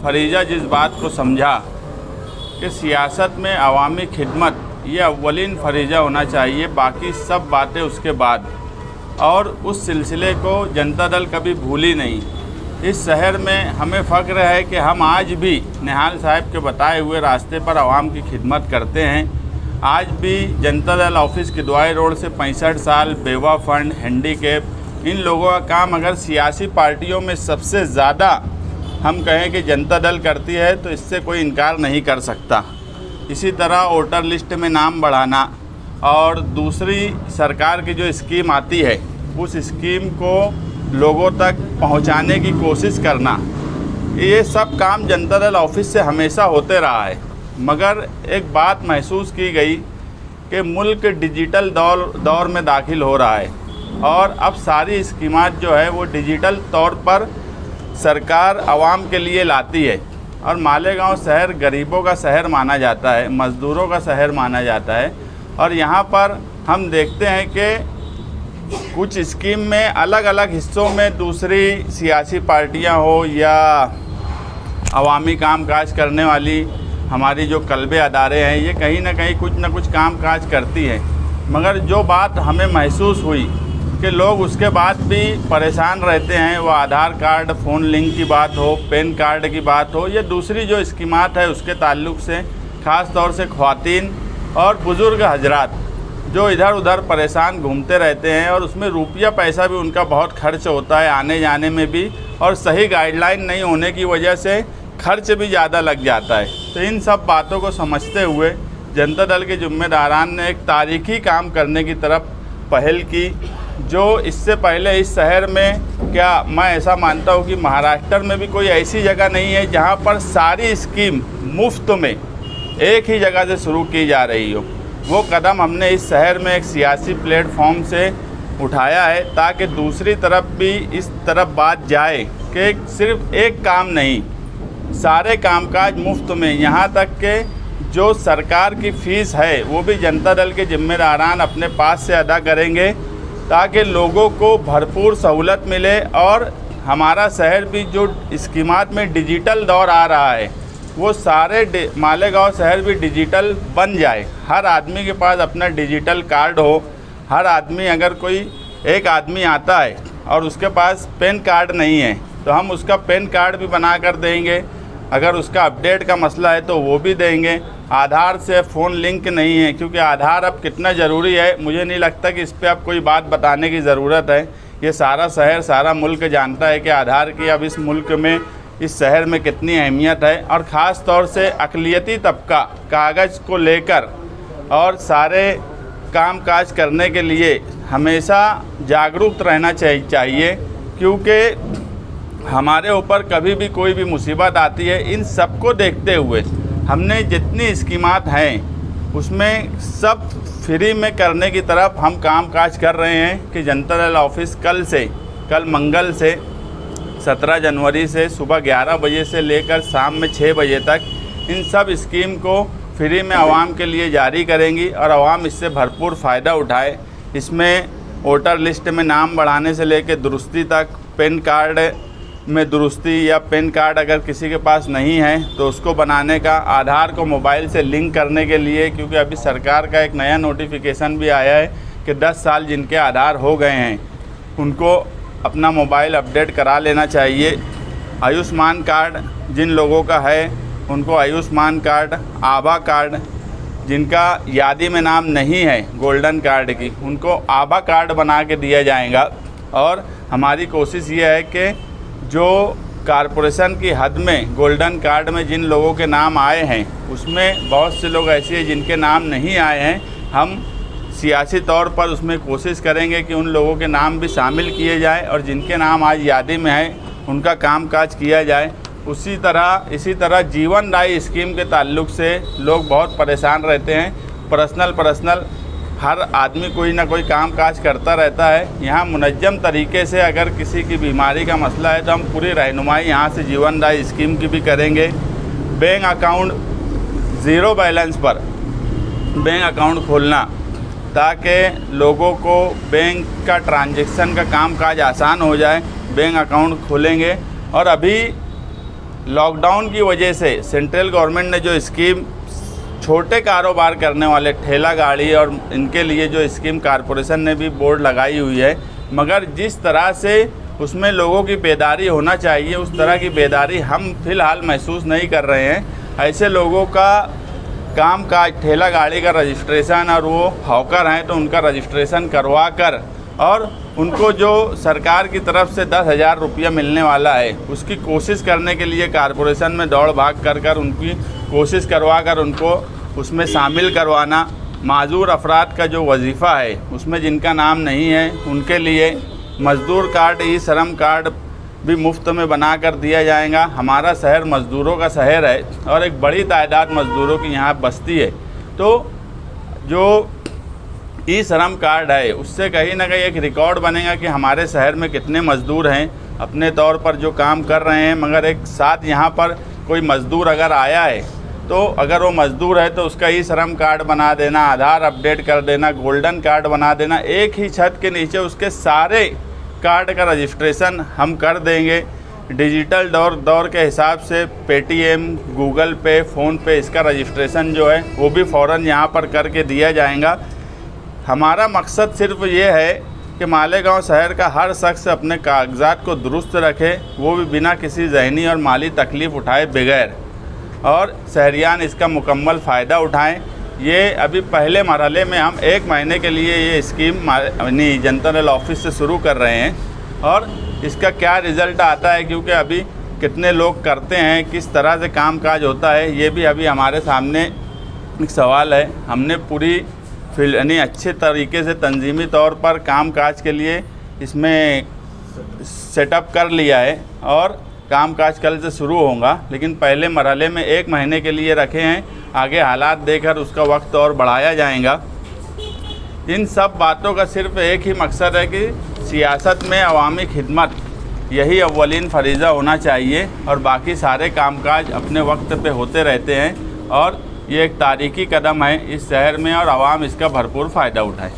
फरीजा जिस बात को समझा कि सियासत में अवामी खिदमत ये अव्वलीन फरीजा होना चाहिए, बाकी सब बातें उसके बाद, और उस सिलसिले को जनता दल कभी भूली नहीं। इस शहर में हमें फ़ख्र है कि हम आज भी निहाल साहब के बताए हुए रास्ते पर आवाम की खिदमत करते हैं। आज भी जनता दल ऑफिस की दुआई रोड से 65 साल बेवा फंड, हैंडीकैप, इन लोगों का काम अगर सियासी पार्टियों में सबसे ज़्यादा हम कहें कि जनता दल करती है तो इससे कोई इनकार नहीं कर सकता। इसी तरह वोटर लिस्ट में नाम बढ़ाना और दूसरी सरकार की जो स्कीम आती है उस स्कीम को लोगों तक पहुंचाने की कोशिश करना, ये सब काम जनता दल ऑफिस से हमेशा होते रहा है। मगर एक बात महसूस की गई कि मुल्क डिजिटल दौर में दाखिल हो रहा है और अब सारी स्कीमात जो है वो डिजिटल तौर पर सरकार आवाम के लिए लाती है। और मालेगांव शहर गरीबों का शहर माना जाता है, मज़दूरों का शहर माना जाता है, और यहाँ पर हम देखते हैं कि कुछ स्कीम में अलग अलग हिस्सों में दूसरी सियासी पार्टियाँ हो या अवामी कामकाज करने वाली हमारी जो कल्बे अदारे हैं, ये कहीं ना कहीं कुछ ना कुछ काम काज करती है। मगर जो बात हमें महसूस हुई कि लोग उसके बाद भी परेशान रहते हैं, वो आधार कार्ड, फ़ोन लिंक की बात हो, पैन कार्ड की बात हो या दूसरी जो स्कीमात है उसके ताल्लुक़ से, ख़ास तौर से ख़वातीन और बुज़ुर्ग हजरात जो इधर उधर परेशान घूमते रहते हैं और उसमें रुपया पैसा भी उनका बहुत खर्च होता है आने जाने में भी, और सही गाइडलाइन नहीं होने की वजह से खर्च भी ज़्यादा लग जाता है। तो इन सब बातों को समझते हुए जनता दल के ज़िम्मेदारान ने एक तारीख़ी काम करने की तरफ पहल की, जो इससे पहले इस शहर में, क्या मैं ऐसा मानता हूँ कि महाराष्ट्र में भी कोई ऐसी जगह नहीं है जहाँ पर सारी स्कीम मुफ्त में एक ही जगह से शुरू की जा रही हो। वो कदम हमने इस शहर में एक सियासी प्लेटफॉर्म से उठाया है ताकि दूसरी तरफ भी इस तरफ बात जाए कि सिर्फ एक काम नहीं, सारे कामकाज मुफ्त में, यहाँ तक के जो सरकार की फ़ीस है वो भी जनता दल के ज़िम्मेदारान अपने पास से अदा करेंगे ताकि लोगों को भरपूर सहूलत मिले और हमारा शहर भी जो स्कीमात में डिजिटल दौर आ रहा है वो सारे मालेगांव शहर भी डिजिटल बन जाए। हर आदमी के पास अपना डिजिटल कार्ड हो। हर आदमी, अगर कोई एक आदमी आता है और उसके पास पैन कार्ड नहीं है तो हम उसका पैन कार्ड भी बना कर देंगे। अगर उसका अपडेट का मसला है तो वो भी देंगे। आधार से फ़ोन लिंक नहीं है, क्योंकि आधार अब कितना ज़रूरी है मुझे नहीं लगता कि इस पर अब कोई बात बताने की ज़रूरत है। ये सारा शहर, सारा मुल्क जानता है कि आधार की अब इस मुल्क में, इस शहर में कितनी अहमियत है। और ख़ास तौर से अक़लियती तबका कागज़ को लेकर और सारे काम काज करने के लिए हमेशा जागरूक रहना चाहिए, क्योंकि हमारे ऊपर कभी भी कोई भी मुसीबत आती है। इन सब को देखते हुए हमने जितनी स्कीमात हैं उसमें सब फ्री में करने की तरफ हम काम काज कर रहे हैं कि जनता दल ऑफिस कल मंगल से 17 जनवरी से सुबह 11 बजे से लेकर शाम में 6 बजे तक इन सब स्कीम को फ्री में आवाम के लिए जारी करेंगी और आवाम इससे भरपूर फ़ायदा उठाए। इसमें वोटर लिस्ट में नाम बढ़ाने से लेकर दुरुस्ती तक, पैन कार्ड में दुरुस्ती या पैन कार्ड अगर किसी के पास नहीं है तो उसको बनाने का, आधार को मोबाइल से लिंक करने के लिए, क्योंकि अभी सरकार का एक नया नोटिफिकेशन भी आया है कि 10 साल जिनके आधार हो गए हैं उनको अपना मोबाइल अपडेट करा लेना चाहिए। आयुष्मान कार्ड जिन लोगों का है उनको आयुष्मान कार्ड, आभा कार्ड जिनका यादी में नाम नहीं है गोल्डन कार्ड की, उनको आभा कार्ड बना के दिया जाएगा। और हमारी कोशिश ये है कि जो कारपोरेशन की हद में गोल्डन कार्ड में जिन लोगों के नाम आए हैं उसमें बहुत से लोग ऐसे हैं जिनके नाम नहीं आए हैं। हम सियासी तौर पर उसमें कोशिश करेंगे कि उन लोगों के नाम भी शामिल किए जाए और जिनके नाम आज यादी में है उनका कामकाज किया जाए। इसी तरह जीवन दायी स्कीम के ताल्लुक़ से लोग बहुत परेशान रहते हैं। पर्सनल हर आदमी कोई ना कोई काम काज करता रहता है। यहाँ मुनज़्ज़म तरीके से अगर किसी की बीमारी का मसला है तो हम पूरी रहनुमाई यहाँ से जीवन दायी स्कीम की भी करेंगे। बैंक अकाउंट, ज़ीरो बैलेंस पर बैंक अकाउंट खोलना ताकि लोगों को बैंक का ट्रांजैक्शन का काम काज आसान हो जाए, बैंक अकाउंट खोलेंगे। और अभी लॉकडाउन की वजह से सेंट्रल गवर्नमेंट ने जो स्कीम छोटे कारोबार करने वाले ठेला गाड़ी और इनके लिए जो स्कीम कॉरपोरेशन ने भी बोर्ड लगाई हुई है, मगर जिस तरह से उसमें लोगों की बेदारी होना चाहिए उस तरह की बेदारी हम फ़िलहाल महसूस नहीं कर रहे हैं। ऐसे लोगों का काम का ठेला गाड़ी का रजिस्ट्रेशन और वो हॉकर हैं तो उनका रजिस्ट्रेशन करवा कर और उनको जो सरकार की तरफ से 10,000 रुपया मिलने वाला है उसकी कोशिश करने के लिए कॉरपोरेशन में दौड़ भाग कर उनकी कोशिश करवा कर उनको उसमें शामिल करवाना। माजूर अफराद का जो वजीफ़ा है उसमें जिनका नाम नहीं है उनके लिए मज़दूर कार्ड, ई श्रम कार्ड भी मुफ्त में बना कर दिया जाएगा। हमारा शहर मज़दूरों का शहर है और एक बड़ी तादाद मज़दूरों की यहाँ बस्ती है, तो जो ई श्रम कार्ड है उससे कहीं ना कहीं एक रिकॉर्ड बनेगा कि हमारे शहर में कितने मज़दूर हैं अपने तौर पर जो काम कर रहे हैं। मगर एक साथ यहाँ पर कोई मज़दूर अगर आया है तो अगर वो मज़दूर है तो उसका ई श्रम कार्ड बना देना, आधार अपडेट कर देना, गोल्डन कार्ड बना देना, एक ही छत के नीचे उसके सारे कार्ड का रजिस्ट्रेशन हम कर देंगे। डिजिटल दौर के हिसाब से पेटीएम, गूगल पे, फ़ोन पे इसका रजिस्ट्रेशन जो है वो भी फ़ौरन यहाँ पर करके दिया जाएगा। हमारा मकसद सिर्फ ये है कि मालेगांव शहर का हर शख्स अपने कागजात को दुरुस्त रखे, वो भी बिना किसी ज़हनी और माली तकलीफ़ उठाए बगैर, और शहरियान इसका मुकम्मल फ़ायदा उठाएं। ये अभी पहले मरहले में हम 1 महीने के लिए ये स्कीम जनरल ऑफिस से शुरू कर रहे हैं और इसका क्या रिज़ल्ट आता है, क्योंकि अभी कितने लोग करते हैं, किस तरह से कामकाज होता है, ये भी अभी हमारे सामने एक सवाल है। हमने पूरी अच्छे तरीके से तंजीमी तौर पर कामकाज के लिए इसमें सेटअप कर लिया है और कामकाज कल से शुरू होगा, लेकिन पहले मरहले में 1 महीने के लिए रखे हैं। आगे हालात देखकर उसका वक्त और बढ़ाया जाएगा। इन सब बातों का सिर्फ एक ही मकसद है कि सियासत में अवामी खिदमत यही अव्वलीन फरीज़ा होना चाहिए और बाकी सारे कामकाज अपने वक्त पे होते रहते हैं। और ये एक तारीख़ी कदम है इस शहर में और आवाम इसका भरपूर फ़ायदा उठाए।